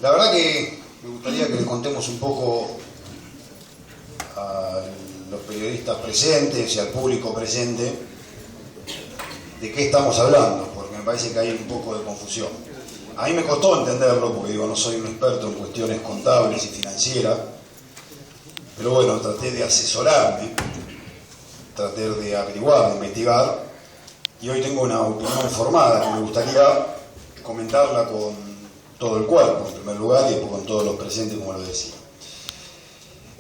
La verdad que me gustaría que le contemos un poco a los periodistas presentes y al público presente de qué estamos hablando, porque me parece que hay un poco de confusión. A mí me costó entenderlo, porque no soy un experto en cuestiones contables y financieras, pero bueno, traté de asesorarme, traté de averiguar, de investigar, y hoy tengo una opinión formada que me gustaría comentarla con todo el cuerpo, en primer lugar, y después con todos los presentes, como lo decía.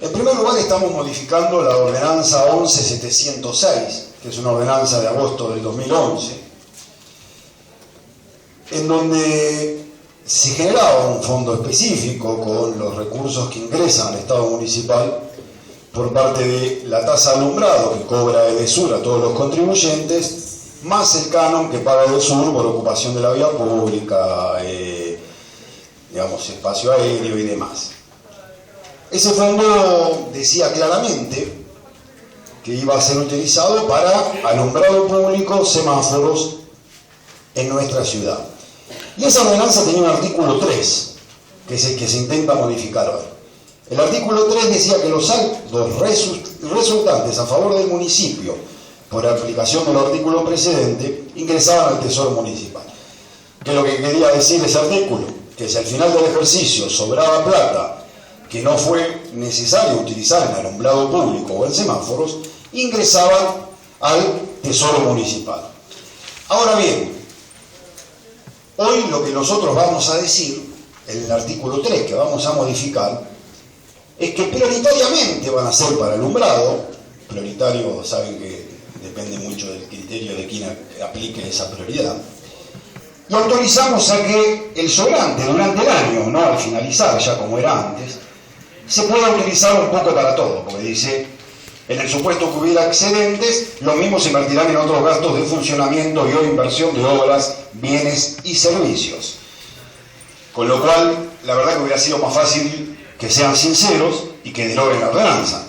En primer lugar, estamos modificando la ordenanza 11706, que es una ordenanza de agosto del 2011, en donde se generaba un fondo específico con los recursos que ingresan al Estado municipal por parte de la tasa de alumbrado que cobra Edesur a todos los contribuyentes, más el canon que paga Edesur por ocupación de la vía pública, espacio aéreo y demás. Ese fondo decía claramente que iba a ser utilizado para alumbrado público, semáforos en nuestra ciudad. Y esa ordenanza tenía un artículo 3, que es el que se intenta modificar hoy. El artículo 3 decía que los saldos resultantes a favor del municipio por aplicación del artículo precedente ingresaban al Tesoro Municipal. ¿Qué es lo que quería decir ese artículo? Que si al final del ejercicio sobraba plata que no fue necesario utilizar en alumbrado público o en semáforos, ingresaban al Tesoro Municipal. Ahora bien, hoy lo que nosotros vamos a decir, en el artículo 3 que vamos a modificar, es que prioritariamente van a ser para alumbrado. Prioritario, saben que depende mucho del criterio de quien aplique esa prioridad. Y autorizamos a que el sobrante durante el año, no al finalizar ya como era antes, se pueda utilizar un poco para todo, porque dice, en el supuesto que hubiera excedentes, lo mismo se invertirán en otros gastos de funcionamiento y o inversión de obras, bienes y servicios. Con lo cual, la verdad que hubiera sido más fácil que sean sinceros y que deroguen la ordenanza,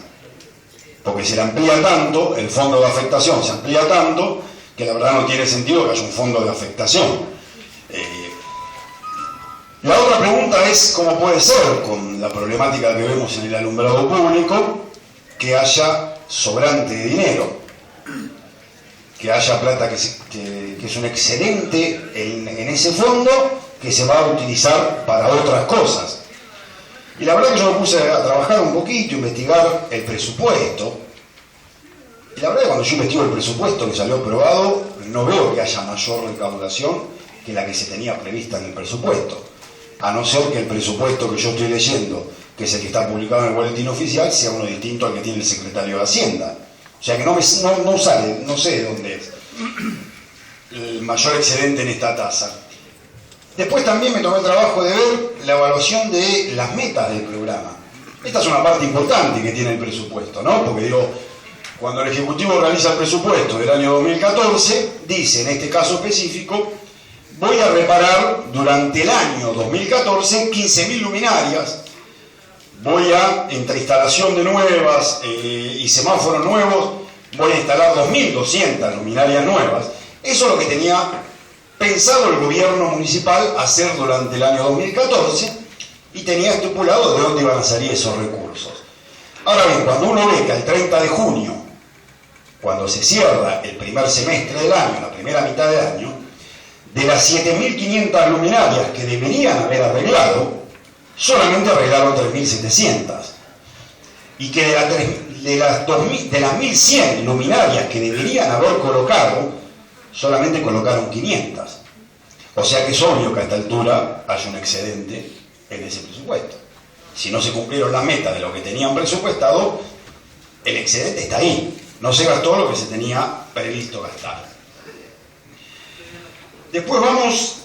porque se le amplía tanto, el fondo de afectación se amplía tanto, que la verdad no tiene sentido que haya un fondo de afectación. La otra pregunta es cómo puede ser, con la problemática que vemos en el alumbrado público, que haya sobrante de dinero, que haya plata que es un excedente en ese fondo que se va a utilizar para otras cosas. Y la verdad que yo me puse a trabajar un poquito, investigar el presupuesto, y la verdad que cuando yo investigo el presupuesto que salió aprobado, no veo que haya mayor recaudación que la que se tenía prevista en el presupuesto. A no ser que el presupuesto que yo estoy leyendo, que es el que está publicado en el boletín oficial, sea uno distinto al que tiene el secretario de Hacienda. O sea que no sale, no sé de dónde es el mayor excedente en esta tasa. Después también me tomé el trabajo de ver la evaluación de las metas del programa. Esta es una parte importante que tiene el presupuesto, ¿no? Porque cuando el Ejecutivo realiza el presupuesto del año 2014, dice, en este caso específico, voy a reparar durante el año 2014 15.000 luminarias, entre instalación de nuevas y semáforos nuevos, voy a instalar 2.200 luminarias nuevas. Eso es lo que tenía pensado el gobierno municipal hacer durante el año 2014 y tenía estipulado de dónde iban a salir esos recursos. Ahora bien, cuando uno ve que al 30 de junio, cuando se cierra el primer semestre del año, la primera mitad del año, de las 7.500 luminarias que deberían haber arreglado, solamente arreglaron 3.700. Y que de las 1.100 luminarias que deberían haber colocado, solamente colocaron 500. O sea que es obvio que a esta altura hay un excedente en ese presupuesto. Si no se cumplieron las metas de lo que tenían presupuestado, el excedente está ahí. No se gastó lo que se tenía previsto gastar. Después vamos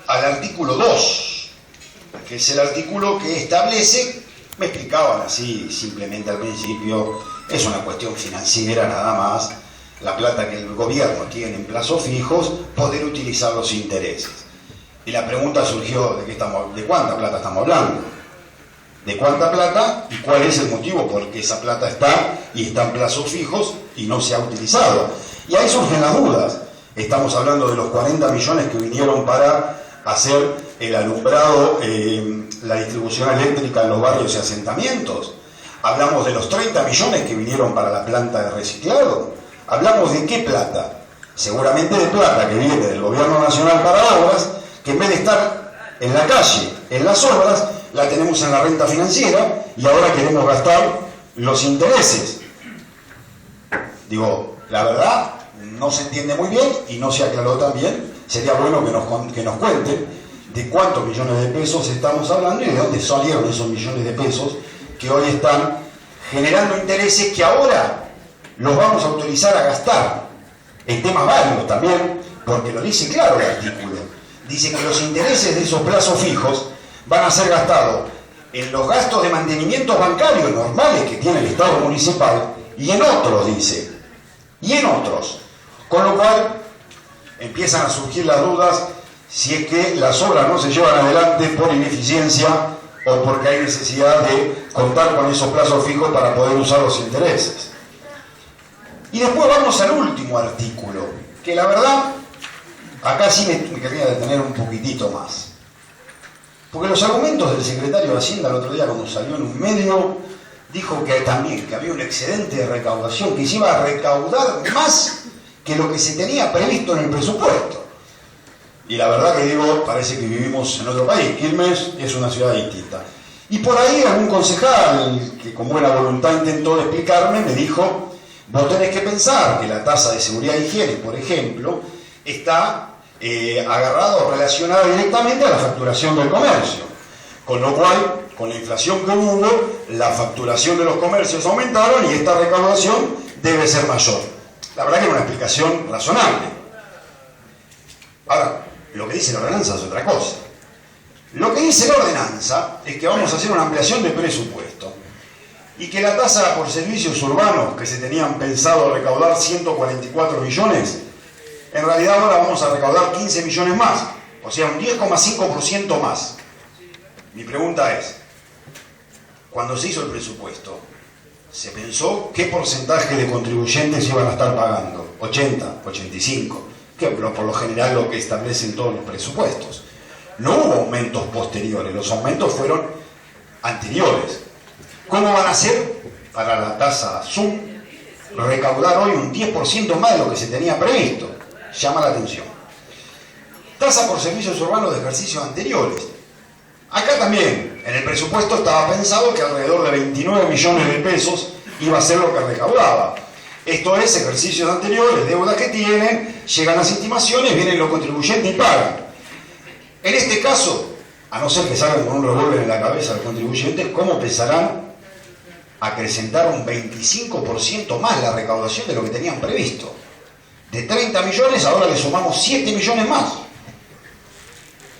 al artículo 2, que es el artículo que establece, me explicaban así simplemente al principio, es una cuestión financiera nada más, la plata que el gobierno tiene en plazos fijos, poder utilizar los intereses. Y la pregunta surgió, ¿de cuánta plata estamos hablando? ¿De cuánta plata y cuál es el motivo por qué esa plata está en plazos fijos y no se ha utilizado? Y ahí surgen las dudas. Estamos hablando de los 40 millones que vinieron para hacer el alumbrado, la distribución eléctrica en los barrios y asentamientos. Hablamos de los 30 millones que vinieron para la planta de reciclado. Hablamos de qué plata. Seguramente de plata que viene del gobierno nacional para obras, que en vez de estar en la calle, en las obras, la tenemos en la renta financiera y ahora queremos gastar los intereses. Digo, la verdad no se entiende muy bien y no se aclaró tan bien. Sería bueno que nos cuenten de cuántos millones de pesos estamos hablando y de dónde salieron esos millones de pesos que hoy están generando intereses que ahora los vamos a autorizar a gastar en temas varios también, porque lo dice claro el artículo. Dice que los intereses de esos plazos fijos van a ser gastados en los gastos de mantenimiento bancario normales que tiene el Estado municipal y en otros, dice, y en otros. Con lo cual empiezan a surgir las dudas si es que las obras no se llevan adelante por ineficiencia o porque hay necesidad de contar con esos plazos fijos para poder usar los intereses. Y después vamos al último artículo, que la verdad, acá sí me querría detener un poquitito más. Porque los argumentos del secretario de Hacienda el otro día cuando salió en un medio, dijo que también que había un excedente de recaudación, que se iba a recaudar más que lo que se tenía previsto en el presupuesto. Y la verdad que digo, parece que vivimos en otro país. Quilmes es una ciudad distinta. Y por ahí algún concejal que con buena voluntad intentó explicarme, me dijo, vos tenés que pensar que la tasa de seguridad e higiene, por ejemplo, está agarrada o relacionada directamente a la facturación del comercio. Con lo cual, con la inflación que hubo, la facturación de los comercios aumentaron y esta recaudación debe ser mayor. La verdad que era una explicación razonable. Ahora, lo que dice la ordenanza es otra cosa. Lo que dice la ordenanza es que vamos a hacer una ampliación de presupuesto y que la tasa por servicios urbanos que se tenían pensado recaudar 144 millones, en realidad ahora vamos a recaudar 15 millones más, o sea, un 10,5% más. Mi pregunta es, cuando se hizo el presupuesto, ¿se pensó qué porcentaje de contribuyentes iban a estar pagando? 80, 85, que por lo general lo que establecen todos los presupuestos. No hubo aumentos posteriores, los aumentos fueron anteriores. ¿Cómo van a hacer para la tasa ZUM recaudar hoy un 10% más de lo que se tenía previsto? Llama la atención. Tasa por servicios urbanos de ejercicios anteriores. Acá también, en el presupuesto estaba pensado que alrededor de 29 millones de pesos iba a ser lo que recaudaba. Esto es, ejercicios anteriores, deudas que tienen, llegan las estimaciones, vienen los contribuyentes y pagan. En este caso, a no ser que salgan con un revólver en la cabeza los contribuyentes, ¿cómo pensarán acrecentar un 25% más la recaudación de lo que tenían previsto? De 30 millones ahora le sumamos 7 millones más.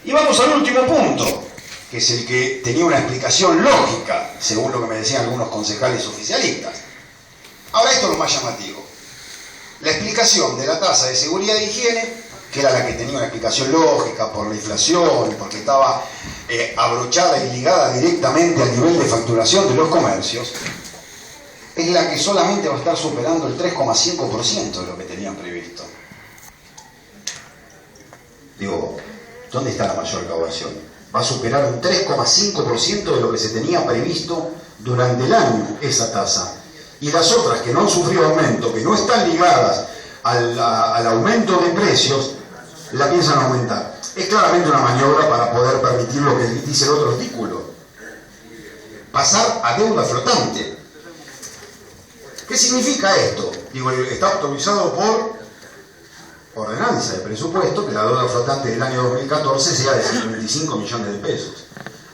Y vamos al último punto, que es el que tenía una explicación lógica, según lo que me decían algunos concejales oficialistas. Ahora esto es lo más llamativo. La explicación de la tasa de seguridad e higiene, que era la que tenía una explicación lógica por la inflación, porque estaba abrochada y ligada directamente al nivel de facturación de los comercios, es la que solamente va a estar superando el 3,5% de lo que tenían previsto. Digo, ¿dónde está la mayor recaudación? Va a superar un 3,5% de lo que se tenía previsto durante el año, esa tasa. Y las otras que no han sufrido aumento, que no están ligadas al aumento de precios, la piensan aumentar. Es claramente una maniobra para poder permitir lo que dice el otro artículo. Pasar a deuda flotante. ¿Qué significa esto? Digo, está autorizado por ordenanza de presupuesto que la deuda flotante del año 2014 sea de 125 millones de pesos.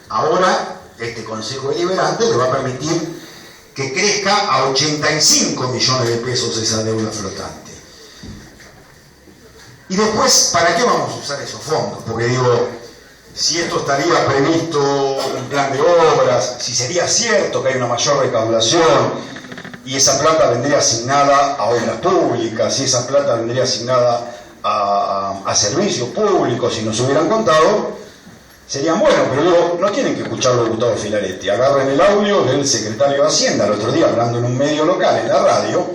Ahora, este Consejo Deliberante le va a permitir que crezca a 85 millones de pesos esa deuda flotante. Y después, ¿para qué vamos a usar esos fondos? Porque digo, si esto estaría previsto en un plan de obras, si sería cierto que hay una mayor recaudación y esa plata vendría asignada a obras públicas, si esa plata vendría asignada a servicios públicos, si nos hubieran contado, serían buenos, pero digo, no tienen que escuchar al diputado Filaretti. Agarren el audio del secretario de Hacienda el otro día hablando en un medio local, en la radio,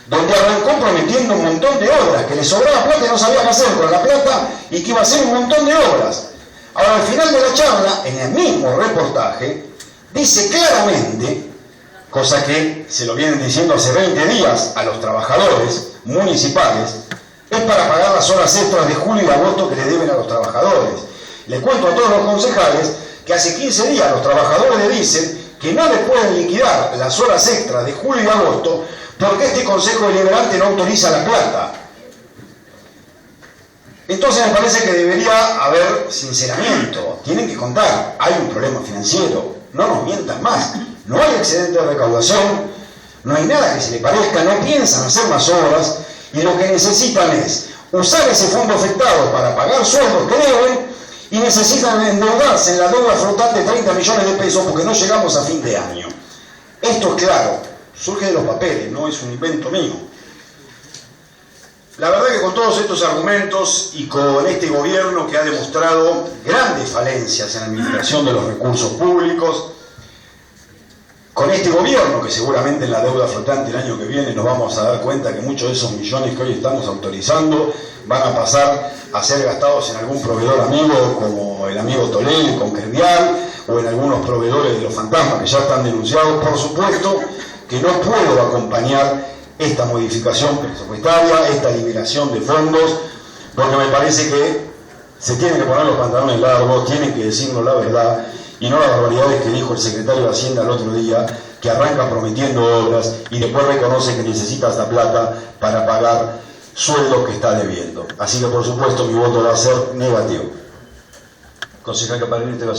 donde arrancó prometiendo un montón de obras, que le sobraba plata y no sabía qué hacer con la plata y que iba a hacer un montón de obras. Ahora, al final de la charla, en el mismo reportaje, dice claramente, cosa que se lo vienen diciendo hace 20 días a los trabajadores municipales, es para pagar las horas extras de julio y agosto que le deben a los trabajadores. Le cuento a todos los concejales que hace 15 días los trabajadores le dicen que no le pueden liquidar las horas extras de julio y agosto porque este Consejo Deliberante no autoriza la plata. Entonces me parece que debería haber sinceramiento. Tienen que contar, hay un problema financiero, no nos mientan más. No hay excedente de recaudación, no hay nada que se le parezca, no piensan hacer más obras y lo que necesitan es usar ese fondo afectado para pagar sueldos que deben y necesitan endeudarse en la deuda flotante de 30 millones de pesos porque no llegamos a fin de año. Esto es claro, surge de los papeles, no es un invento mío. La verdad que con todos estos argumentos y con este gobierno que ha demostrado grandes falencias en la administración de los recursos públicos, con este gobierno que seguramente en la deuda flotante el año que viene nos vamos a dar cuenta que muchos de esos millones que hoy estamos autorizando van a pasar a ser gastados en algún proveedor amigo como el amigo Tolel con Credial o en algunos proveedores de los fantasmas que ya están denunciados. Por supuesto que no puedo acompañar esta modificación presupuestaria, esta liberación de fondos, porque me parece que se tienen que poner los pantalones largos, tienen que decirnos la verdad y no las barbaridades que dijo el secretario de Hacienda el otro día, que arranca prometiendo obras y después reconoce que necesita esta plata para pagar sueldos que está debiendo. Así que por supuesto mi voto va a ser negativo. Concejal Caparini, te va a